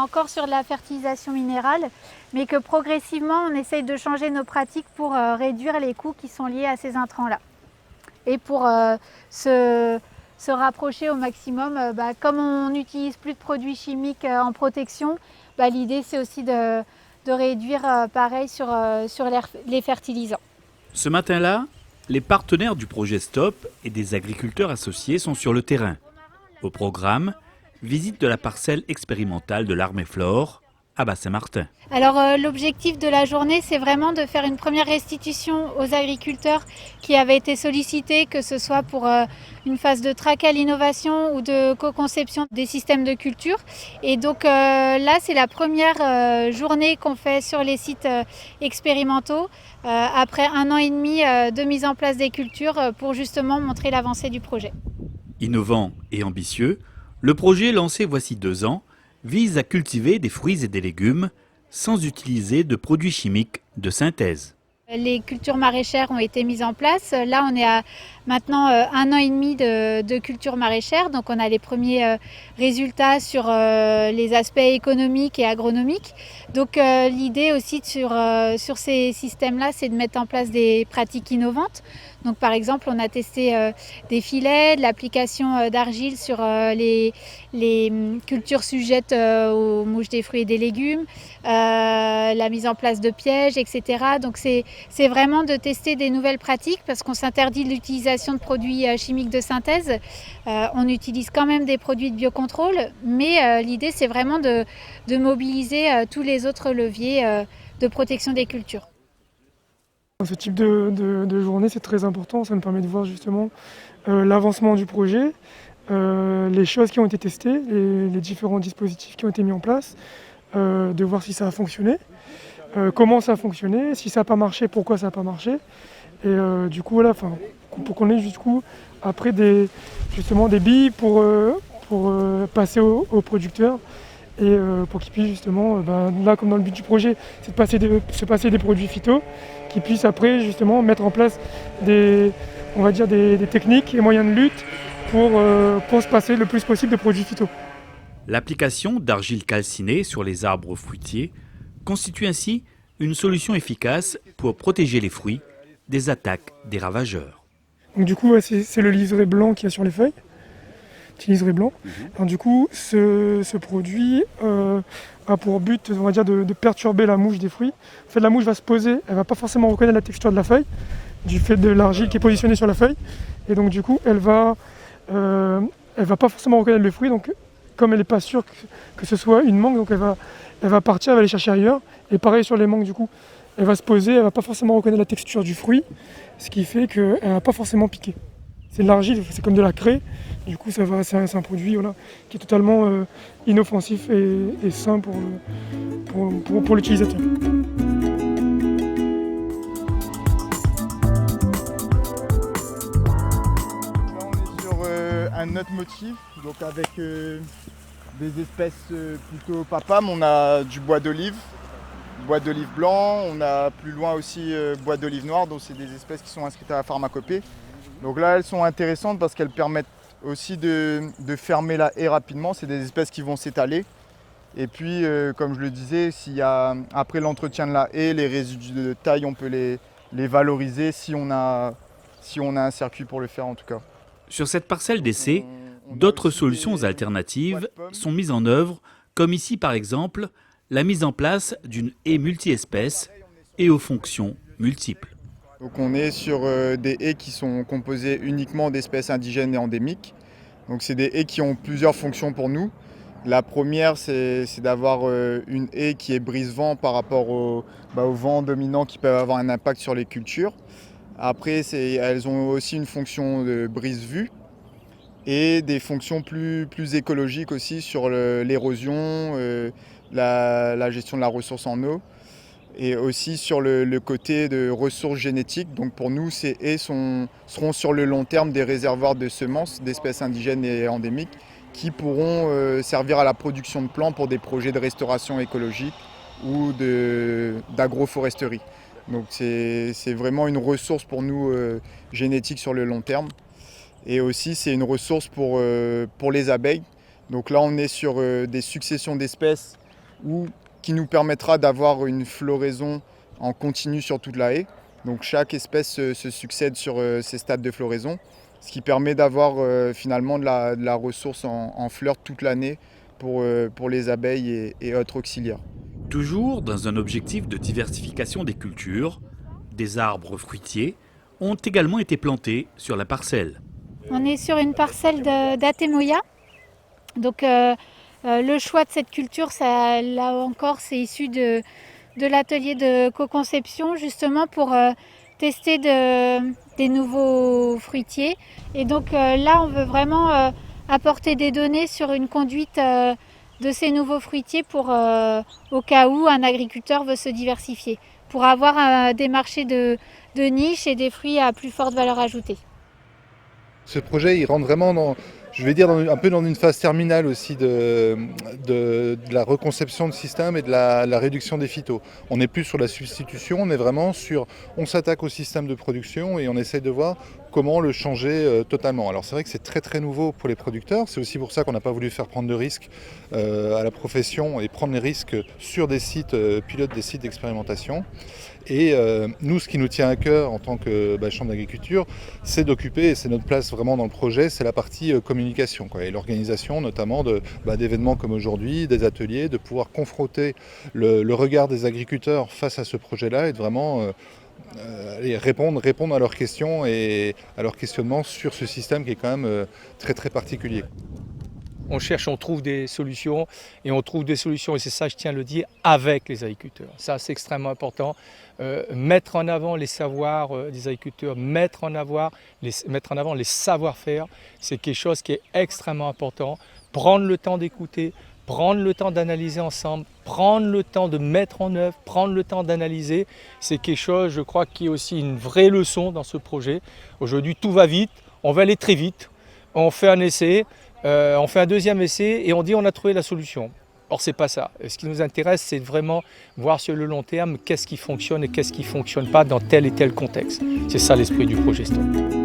encore sur de la fertilisation minérale, mais que progressivement, on essaye de changer nos pratiques pour réduire les coûts qui sont liés à ces intrants-là. Et pour se rapprocher au maximum, comme on n'utilise plus de produits chimiques en protection, l'idée c'est aussi de réduire pareil sur les fertilisants. Ce matin-là, les partenaires du projet STOP et des agriculteurs associés sont sur le terrain. Au programme, visite de la parcelle expérimentale de l'Arméflore à Bas-Saint-Martin. Alors l'objectif de la journée, c'est vraiment de faire une première restitution aux agriculteurs qui avaient été sollicités, que ce soit pour une phase de track à l'innovation ou de co-conception des systèmes de culture. Et donc là, c'est la première journée qu'on fait sur les sites expérimentaux après 1 an et demi de mise en place des cultures pour justement montrer l'avancée du projet. Innovant et ambitieux, le projet lancé voici 2 ans vise à cultiver des fruits et des légumes sans utiliser de produits chimiques de synthèse. Les cultures maraîchères ont été mises en place. Là, on est à maintenant 1 an et demi de culture maraîchère. Donc, on a les premiers résultats sur les aspects économiques et agronomiques. Donc, l'idée aussi sur ces systèmes-là, c'est de mettre en place des pratiques innovantes. Donc, par exemple, on a testé des filets, de l'application d'argile sur les cultures sujettes aux mouches des fruits et des légumes, la mise en place de pièges, etc. Donc, c'est vraiment de tester des nouvelles pratiques parce qu'on s'interdit l'utilisation de produits chimiques de synthèse. On utilise quand même des produits de biocontrôle, mais l'idée, c'est vraiment de mobiliser tous les autres leviers de protection des cultures. Ce type de journée, c'est très important. Ça nous permet de voir justement l'avancement du projet, les choses qui ont été testées, les différents dispositifs qui ont été mis en place, de voir si ça a fonctionné, comment ça a fonctionné, si ça n'a pas marché, pourquoi ça n'a pas marché. Et du coup, voilà, pour qu'on ait jusqu'où après des billes pour passer aux producteurs. Et pour qu'ils puissent justement, là comme dans le but du projet, c'est de se passer des produits phyto, qu'ils puissent après justement mettre en place des techniques et moyens de lutte pour se passer le plus possible de produits phyto. L'application d'argile calcinée sur les arbres fruitiers constitue ainsi une solution efficace pour protéger les fruits des attaques des ravageurs. Donc du coup, c'est le liseré blanc qu'il y a sur les feuilles. Petit liseré blanc. Alors, du coup, ce produit a pour but, on va dire, de perturber la mouche des fruits. En fait, la mouche va se poser, elle ne va pas forcément reconnaître la texture de la feuille, du fait de l'argile qui est positionnée sur la feuille. Et donc, du coup, elle va pas forcément reconnaître le fruit. Donc, comme elle n'est pas sûre que ce soit une mangue, donc elle va partir, elle va aller chercher ailleurs. Et pareil sur les mangues, du coup, elle va se poser, elle ne va pas forcément reconnaître la texture du fruit, ce qui fait qu'elle ne va pas forcément piquer. C'est de l'argile, c'est comme de la craie. Du coup, c'est un produit qui est totalement inoffensif et sain pour l'utilisateur. Là, on est sur un autre motif, donc avec des espèces plutôt papam. On a du bois d'olive blanc. On a plus loin aussi bois d'olive noir, donc c'est des espèces qui sont inscrites à la pharmacopée. Donc là, elles sont intéressantes parce qu'elles permettent aussi de fermer la haie rapidement. C'est des espèces qui vont s'étaler. Et puis, comme je le disais, après l'entretien de la haie, les résidus de taille, on peut les valoriser si on a un circuit pour le faire en tout cas. Sur cette parcelle d'essai, d'autres solutions alternatives sont mises en œuvre, comme ici par exemple la mise en place d'une haie multi-espèces et aux fonctions multiples. Donc on est sur des haies qui sont composées uniquement d'espèces indigènes et endémiques. Donc c'est des haies qui ont plusieurs fonctions pour nous. La première, c'est d'avoir une haie qui est brise-vent par rapport au vent dominant qui peuvent avoir un impact sur les cultures. Après, elles ont aussi une fonction de brise-vue et des fonctions plus écologiques aussi sur l'érosion, la gestion de la ressource en eau. Et aussi sur le côté de ressources génétiques. Donc pour nous, ces haies seront sur le long terme des réservoirs de semences d'espèces indigènes et endémiques qui pourront servir à la production de plants pour des projets de restauration écologique ou d'agroforesterie. Donc c'est vraiment une ressource pour nous génétique sur le long terme. Et aussi c'est une ressource pour les abeilles. Donc là on est sur des successions d'espèces qui nous permettra d'avoir une floraison en continu sur toute la haie. Donc chaque espèce se succède sur ces stades de floraison, ce qui permet d'avoir finalement de la ressource en fleurs toute l'année pour les abeilles et autres auxiliaires. Toujours dans un objectif de diversification des cultures, des arbres fruitiers ont également été plantés sur la parcelle. On est sur une parcelle d'Atemoya. Donc le choix de cette culture, ça, là encore, c'est issu de l'atelier de co-conception, justement pour tester des nouveaux fruitiers. Et donc là, on veut vraiment apporter des données sur une conduite de ces nouveaux fruitiers pour, au cas où un agriculteur veut se diversifier, pour avoir des marchés de niche et des fruits à plus forte valeur ajoutée. Ce projet, il rentre vraiment un peu dans une phase terminale aussi de la reconception de système et de la réduction des phytos. On n'est plus sur la substitution, on est vraiment on s'attaque au système de production et on essaye de voir comment le changer totalement. Alors c'est vrai que c'est très très nouveau pour les producteurs, c'est aussi pour ça qu'on n'a pas voulu faire prendre de risques à la profession et prendre les risques sur des sites pilotes, des sites d'expérimentation. Et nous, ce qui nous tient à cœur en tant que chambre d'agriculture, c'est d'occuper, et c'est notre place vraiment dans le projet, c'est la partie communication, et l'organisation notamment d'événements comme aujourd'hui, des ateliers, de pouvoir confronter le regard des agriculteurs face à ce projet-là et de vraiment répondre à leurs questions et à leurs questionnements sur ce système qui est quand même très très particulier. On cherche, on trouve des solutions et on trouve des solutions, et c'est ça, je tiens à le dire, avec les agriculteurs. Ça, c'est extrêmement important. Mettre en avant les savoirs des agriculteurs, mettre en avant les savoir-faire, c'est quelque chose qui est extrêmement important. Prendre le temps d'écouter, prendre le temps d'analyser ensemble, prendre le temps de mettre en œuvre, prendre le temps d'analyser, c'est quelque chose, je crois, qui est aussi une vraie leçon dans ce projet. Aujourd'hui, tout va vite, on va aller très vite, on fait un essai, on fait un deuxième essai et on dit on a trouvé la solution. Or, c'est pas ça. Ce qui nous intéresse, c'est vraiment voir sur le long terme qu'est-ce qui fonctionne et qu'est-ce qui ne fonctionne pas dans tel et tel contexte. C'est ça l'esprit du projet STOP.